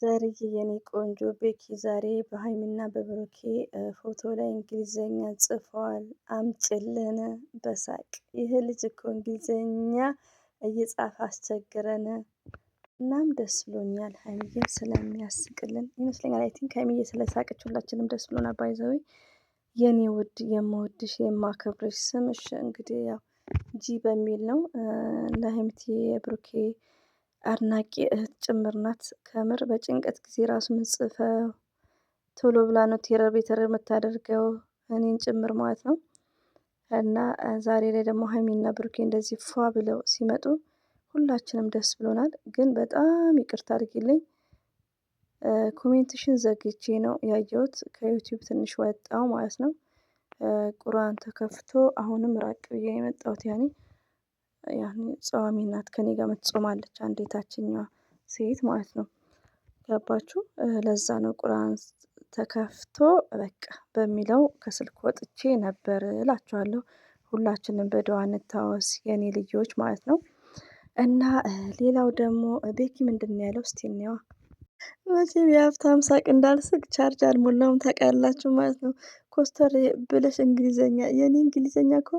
ዛሬዬ የኔ ቆንጆ ቤኪ ዛሬ በሀይሚና በብሩኬ ፎቶ ላይ እንግሊዘኛ ጽፏል። አምጪልን በሳቅ ይህ ልጅ እኮ እንግሊዘኛ እየጻፈ አስቸግረን። እናም ደስ ብሎኛል ሀይሚዬ ስለሚያስቅልን ይመስለኛል። አይ ቲንክ ሀይሚዬ ስለሳቀች ሁላችንም ደስ ብሎናል። ባይ ዘ ዌይ የኔ ውድ የምወድሽ የማከብርሽ ስምሽ እንግዲህ ያው ጂ በሚል ነው። ለሀይሚቲ የብሩኬ አድናቂ እህት ጭምር ናት። ከምር በጭንቀት ጊዜ ራሱ ምጽፈው ቶሎ ብላ ነው ቴረር ቤተር የምታደርገው እኔን ጭምር ማለት ነው። እና ዛሬ ላይ ደግሞ ሀይሚና ብሩኬ እንደዚህ ፏ ብለው ሲመጡ ሁላችንም ደስ ብሎናል። ግን በጣም ይቅርታ አድርጊልኝ ኮሜንትሽን ዘግቼ ነው ያየሁት። ከዩቲዩብ ትንሽ ወጣው ማለት ነው። ቁርአን ተከፍቶ አሁንም ራቅ ብዬ የመጣሁት ያኔ ጸዋሚ ናት ከኔ ጋር ምትጾማለች አንዴ ታችኛዋ ሴት ማለት ነው። ገባችሁ? ለዛ ነው ቁርአን ተከፍቶ በቃ በሚለው ከስልክ ወጥቼ ነበር እላችኋለሁ። ሁላችንም በዱዓ እንታወስ የኔ ልጆች ማለት ነው። እና ሌላው ደግሞ ቤኪ ምንድነው ያለው? እስቲ እንየዋ። መቼም የሀብታም ሳቅ እንዳልስቅ ቻርጅ አልሞላውም ታውቃላችሁ ማለት ነው። ኮስተር ብለሽ እንግሊዘኛ የኔ እንግሊዘኛ እኮ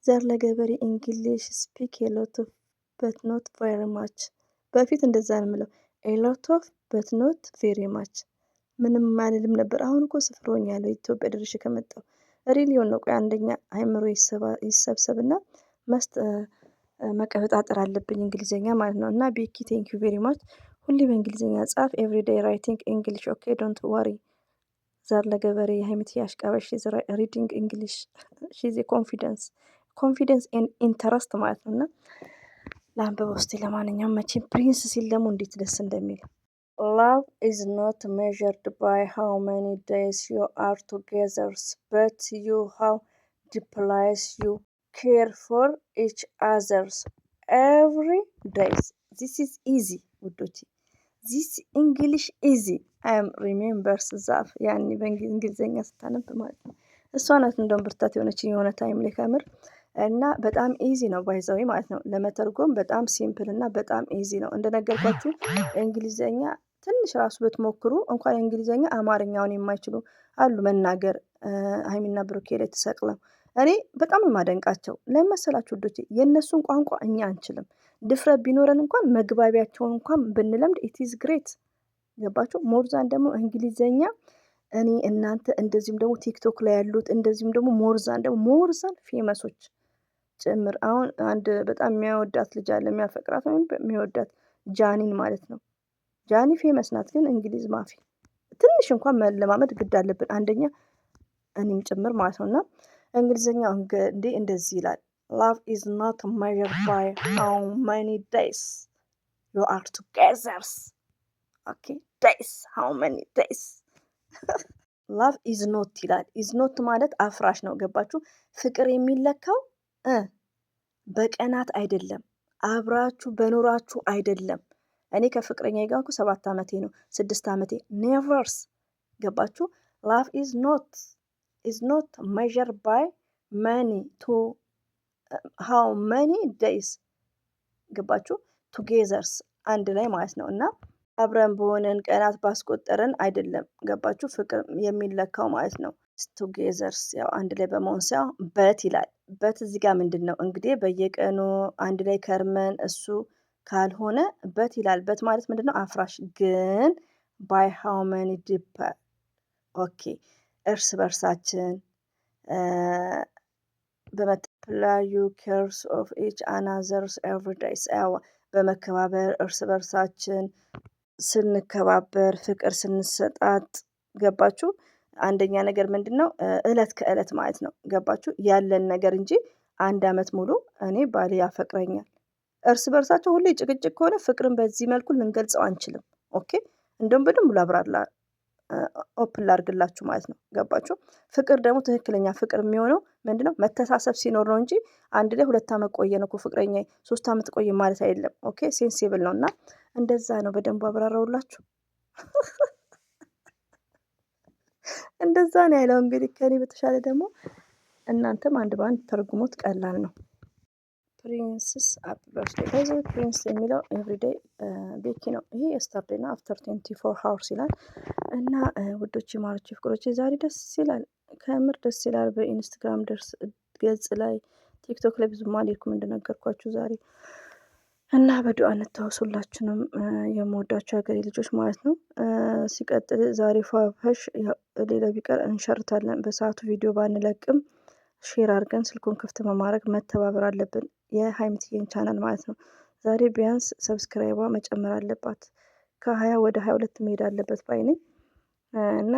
ዘር ለገበሬ እንግሊሽ ስፒክ ኤሎት ኦፍ በት ኖት ቬሪ ማች። በፊት እንደዛ ነው የምለው ኤሎት ኦፍ በት ኖት ቬሪ ማች። ምንም አልልም ነበር። አሁን እኮ ስፍር ሆኛለሁ ኢትዮጵያ ደርሼ ከመጣሁ ሪሊዮን ነው። ቆይ አንደኛ አይምሮ ይሰብሰብና መቀበጣጠር አለብኝ እንግሊዘኛ ማለት ነው። እና ቤኪ ቴንክ ዩ ቬሪ ማች። ሁሌ በእንግሊዝኛ ጻፍ። ኤቭሪዴይ ራይቲንግ እንግሊሽ ኦኬ ዶንት ወሪ። ዘር ለገበሬ የሀይሚቲ አሽቃባሽ ሪዲንግ እንግሊሽ ሺዝ ኮንፊደንስ ኤንድ ኢንተረስት ማለት ነው። እና ለአንበበ ውስጥ ለማንኛውም መቼም ፕሪንስ ሲል ደግሞ እንዴት ደስ እንደሚል ላቭ ኢዝ ኖት ሜዠርድ ባይ ሃው መኒ ዴይስ ዩ አር ቱጌዘርስ በት ዩ ሃው ዲፕላይስ ዩ ኬር ፎር ኢች አዘርስ ኤቭሪ ዴይስ ዚስ ኢዝ ኢዚ ውዶቼ። ዚስ ኢንግሊሽ ኢዚ አይም ሪሜምበርስ ዛፍ ያኔ በእንግሊዝኛ ስታነብ ማለት ነው። እሷ ናት እንደውም ብርታት የሆነችኝ የሆነ ታይም ላይ ከምር። እና በጣም ኢዚ ነው ባይዘዌ ማለት ነው ለመተርጎም በጣም ሲምፕል እና በጣም ኢዚ ነው። እንደነገርኳችሁ እንግሊዘኛ ትንሽ ራሱ ብትሞክሩ እንኳን እንግሊዘኛ አማርኛውን የማይችሉ አሉ መናገር ሀይሚና ብሩኬ ላይ ተሰቅለው እኔ በጣም የማደንቃቸው ለምን መሰላችሁ ውዶቼ? የእነሱን ቋንቋ እኛ አንችልም። ድፍረት ቢኖረን እንኳን መግባቢያቸውን እንኳን ብንለምድ ኢት ኢዝ ግሬት። ገባችሁ? ሞርዛን ደግሞ እንግሊዘኛ እኔ እናንተ እንደዚሁም ደግሞ ቲክቶክ ላይ ያሉት እንደዚሁም ደግሞ ሞርዛን ፌመሶች ጭምር አሁን አንድ በጣም የሚያወዳት ልጅ አለ የሚያፈቅራት ወይም የሚወዳት ጃኒን ማለት ነው። ጃኒ ፌመስ ናት፣ ግን እንግሊዝ ማፊ ትንሽ እንኳን መለማመድ ግድ አለብን። አንደኛ እኔም ጭምር ማለት ነው። እና እንግሊዝኛው እንዴ እንደዚህ ይላል ላቭ ኢዝ ኖት ሜዠርድ ባይ ሃው መኒ ዴይስ ዩ አር ቱጌዘርስ ኦኬ ዴይስ ሃው መኒ ዴይስ ላቭ ኢዝ ኖት ይላል። ኢዝ ኖት ማለት አፍራሽ ነው። ገባችሁ? ፍቅር የሚለካው በቀናት አይደለም፣ አብራችሁ በኖራችሁ አይደለም። እኔ ከፍቅረኛ ጋር እኮ 7 ዓመቴ ነው 6 ዓመቴ ኔቨርስ። ገባችሁ? ላቭ ኢዝ ኖት ሜዠርድ ባይ መኒ ቱ ሃው መኒ ዴይስ ገባችሁ? ቱጌዘርስ አንድ ላይ ማለት ነው። እና አብረን በሆነን ቀናት ባስቆጠረን አይደለም። ገባችሁ? ፍቅር የሚለካው ማለት ነው ቱጌዘርስ ያው አንድ ላይ በመሆን ሳይሆን በት ይላል። በት እዚህ ጋር ምንድን ነው እንግዲህ በየቀኑ አንድ ላይ ከርመን እሱ ካልሆነ በት ይላል። በት ማለት ምንድን ነው? አፍራሽ ግን ባይ ሃው መኒ ዲፐር ኦኬ እርስ በርሳችን በመተለያዩ ኬርስ ኦፍ ኢች አናዘርስ ኤቭሪዴይስ በመከባበር እርስ በርሳችን ስንከባበር ፍቅር ስንሰጣጥ ገባችሁ? አንደኛ ነገር ምንድነው? እለት ከእለት ማለት ነው። ገባችሁ? ያለን ነገር እንጂ አንድ አመት ሙሉ እኔ ባሌ ያፈቅረኛል እርስ በርሳቸው ሁሌ ጭቅጭቅ ከሆነ ፍቅርን በዚህ መልኩ ልንገልጸው አንችልም። ኦኬ እንደውም በደንብ ላብራራ ኦፕን ላድርግላችሁ ማለት ነው። ገባችሁ? ፍቅር ደግሞ ትክክለኛ ፍቅር የሚሆነው ምንድነው? መተሳሰብ ሲኖር ነው እንጂ አንድ ላይ 2 አመት ቆየን እኮ ፍቅረኛዬ 3 አመት ቆየን ማለት አይደለም። ኦኬ ሴንሲብል ነው። እና እንደዛ ነው። በደንብ አብራራውላችሁ። እንደዛ ነው ያለው። እንግዲህ ከኔ በተሻለ ደግሞ እናንተም አንድ በአንድ ተርጉሞት ቀላል ነው። ፕሪንስስ ሃፒ በርዝዴይ። በዚህ ፕሪንስ የሚለው ኤቭሪዴይ ቤኪ ነው። ይሄ የስተርዴይ ነው። አፍተር 24 ሃውርስ ይላል እና ውዶች ማሮች ፍቅሮች ዛሬ ደስ ይላል፣ ከምር ደስ ይላል። በኢንስታግራም ገጽ ላይ ቲክቶክ ላይ ብዙም አልሄድኩም እንደነገርኳችሁ ዛሬ እና በዱዓ እንተዋወሱላችንም የምወዳቸው ሀገሬ ልጆች ማለት ነው። ሲቀጥል ዛሬ ፏፈሽ ሌላ ቢቀር እንሸርታለን። በሰዓቱ ቪዲዮ ባንለቅም ሼር አድርገን ስልኩን ክፍት በማድረግ መተባበር አለብን። የሀይሚትዬን ቻናል ማለት ነው። ዛሬ ቢያንስ ሰብስክራይቧ መጨመር አለባት። ከ20 ወደ 22 መሄድ አለበት ባይኔ እና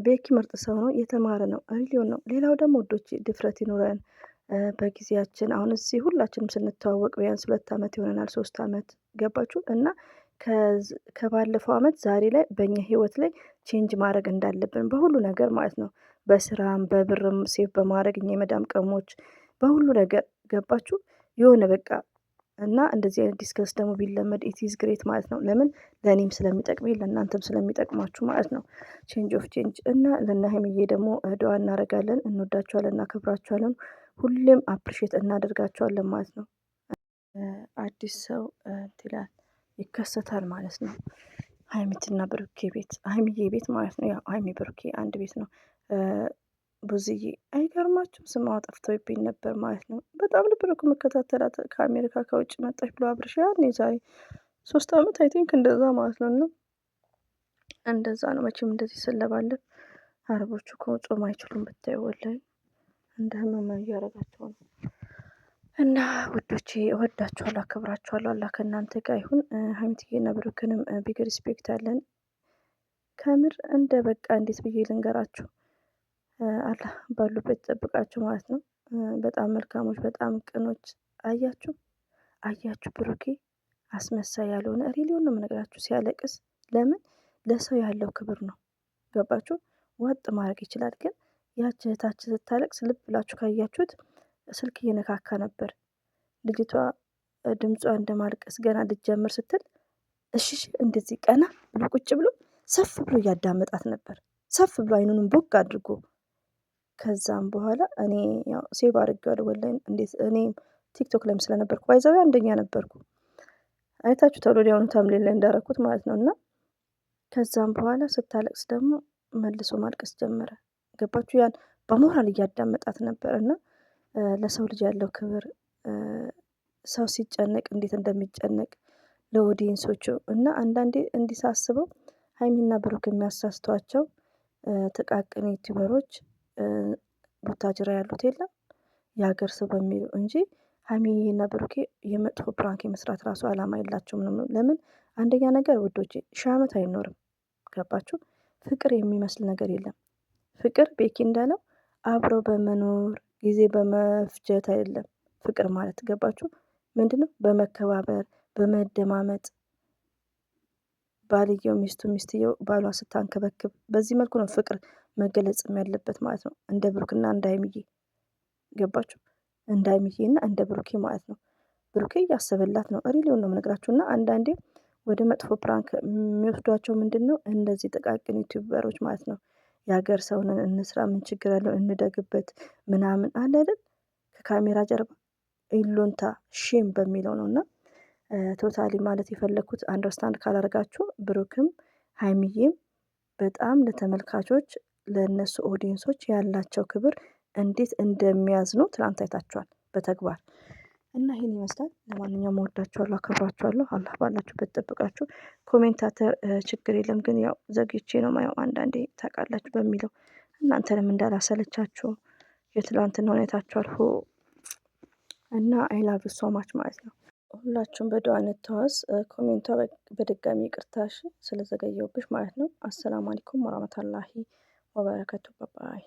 ቤኪ ምርጥ ሰው ነው፣ የተማረ ነው፣ ሪሊዮን ነው። ሌላው ደግሞ ወዶች ድፍረት ይኑረን በጊዜያችን። አሁን እዚህ ሁላችንም ስንተዋወቅ ቢያንስ 2 ዓመት ይሆነናል፣ 3 ዓመት ገባችሁ እና ከባለፈው ዓመት ዛሬ ላይ በእኛ ህይወት ላይ ቼንጅ ማድረግ እንዳለብን በሁሉ ነገር ማለት ነው። በስራም በብርም ሴቭ በማድረግ እኛ የመዳም ቀሞች በሁሉ ነገር ገባችሁ የሆነ በቃ እና እንደዚህ አይነት ዲስከስ ደግሞ ቢለመድ ኢትዝ ግሬት ማለት ነው። ለምን ለእኔም ስለሚጠቅመኝ ለእናንተም ስለሚጠቅማችሁ ማለት ነው። ቼንጅ ኦፍ ቼንጅ እና ለእነ ሀይሚዬ ደግሞ ዱዓ እናደርጋለን። እንወዳችኋለን፣ እናከብራችኋለን፣ ሁሌም አፕሪሼት እናደርጋችኋለን ማለት ነው። አዲስ ሰው ትላል ይከሰታል ማለት ነው። ሀይሚትና ብሩኬ ቤት ሀይሚዬ ቤት ማለት ነው። ያው ሀይሚ ብሩኬ አንድ ቤት ነው። ብዙዬ አይገርማችሁም? ስሟ ጠፍቶብኝ ነበር ማለት ነው። በጣም ነበር እኮ መከታተላት ከአሜሪካ ከውጭ መጣች ብሎ አብርሽ ያኔ ዛሬ 3 ዓመት አይ ቲንክ እንደዛ ማለት ነው። እና እንደዛ ነው መቼም እንደዚህ ስለባለን አረቦቹ እኮ ጾም አይችሉም ብታዩ ወላሂ እንደ ህመም እያረጋቸው ነው። እና ውዶቼ እወዳችኋለሁ፣ አከብራችኋለሁ። አላህ ከእናንተ ጋር ይሁን። ሀይሚትዬና ብሩክንም ቢግ ሪስፔክት አለን ከምር። እንደ በቃ እንዴት ብዬ ልንገራችሁ፣ አላህ ባሉበት ይጠብቃችሁ ማለት ነው። በጣም መልካሞች፣ በጣም ቅኖች። አያችሁ አያችሁ፣ ብሩኬ አስመሳይ ያልሆነ ሪሊዮን ነው የምነግራችሁ። ሲያለቅስ ለምን ለሰው ያለው ክብር ነው። ገባችሁ? ዋጥ ማድረግ ይችላል፣ ግን ያች እህታችን ስታለቅስ ልብ ብላችሁ ካያችሁት ስልክ እየነካካ ነበር። ልጅቷ ድምጿ እንደማልቀስ ገና ልትጀምር ስትል እሺ እንደዚህ ቀና ብሎ ቁጭ ብሎ ሰፍ ብሎ እያዳመጣት ነበር። ሰፍ ብሎ አይኑንም ቦግ አድርጎ። ከዛም በኋላ እኔ ያው ሴቭ አድርጌዋለሁ ወላሂ። እንዴት እኔ ቲክቶክ ላይም ስለነበርኩ ባይዘው አንደኛ ነበርኩ። አይታችሁ ተብሎ ወዲያውኑ ታምሌል ላይ እንዳረኩት ማለት ነው። እና ከዛም በኋላ ስታለቅስ ደግሞ መልሶ ማልቀስ ጀመረ። ገባችሁ? ያን በሞራል እያዳመጣት ነበር። እና ለሰው ልጅ ያለው ክብር ሰው ሲጨነቅ እንዴት እንደሚጨነቅ ለኦዲየንሶቹ እና አንዳንዴ እንዲሳስበው ሀይሚና ብሩክ የሚያሳስቷቸው ጥቃቅን ዩቲዩበሮች ቡታጅራ ያሉት የለም የሀገር ሰው በሚሉ እንጂ ሀይሚና ብሩኬ የመጥፎ ፕራንክ የመስራት ራሱ አላማ የላቸውም ነው። ለምን አንደኛ ነገር ውዶቼ 1000 ዓመት አይኖርም። ገባችሁ? ፍቅር የሚመስል ነገር የለም። ፍቅር ቤኪ እንዳለው አብሮ በመኖር ጊዜ በመፍጀት አይደለም ፍቅር ማለት። ገባችሁ? ምንድነው? በመከባበር በመደማመጥ ባልየው ሚስትየው ባሏ ስታንከበክብ በዚህ መልኩ ነው ፍቅር መገለጽም ያለበት ማለት ነው። እንደ ብሩክና እንደ ሀይሚዬ ገባችሁ? እንደ ሀይሚዬና እንደ ብሩኬ ማለት ነው። ብሩኬ እያሰበላት ነው። ሪሊዮን ነው የምነግራችሁ። እና አንዳንዴ ወደ መጥፎ ፕራንክ የሚወስዷቸው ምንድን ነው እንደዚህ ጥቃቅን ዩቲዩበሮች ማለት ነው። የሀገር ሰውንን እንስራ፣ ምን ችግር አለው፣ እንደግበት ምናምን አለ አይደል? ከካሜራ ጀርባ ኢሎንታ ሼም በሚለው ነው። እና ቶታሊ ማለት የፈለግኩት አንደርስታንድ ካላደረጋችሁ ብሩክም ሀይሚዬም በጣም ለተመልካቾች ለእነሱ ኦዲየንሶች ያላቸው ክብር እንዴት እንደሚያዝኑ ትናንት አይታችኋል በተግባር። እና ይህን ይመስላል። ለማንኛውም እወዳችኋለሁ፣ አከብራችኋለሁ። አላህ ባላችሁበት ጠብቃችሁ። ኮሜንታተር ችግር የለም ግን ያው ዘግቼ ነው ማየው አንዳንዴ ታውቃላችሁ በሚለው እናንተንም እንዳላሰለቻችሁ የትላንትና ሁኔታችሁ አልፎ እና አይ ላቭ ዩ ሶ ማች ማለት ነው። ሁላችሁም በዱዓ እንተዋወስ። ኮሜንቷ በድጋሚ ይቅርታሽ ስለዘገየውብሽ ማለት ነው። አሰላሙ አለይኩም ወራህመቱላሂ ወበረከቱ። ባይ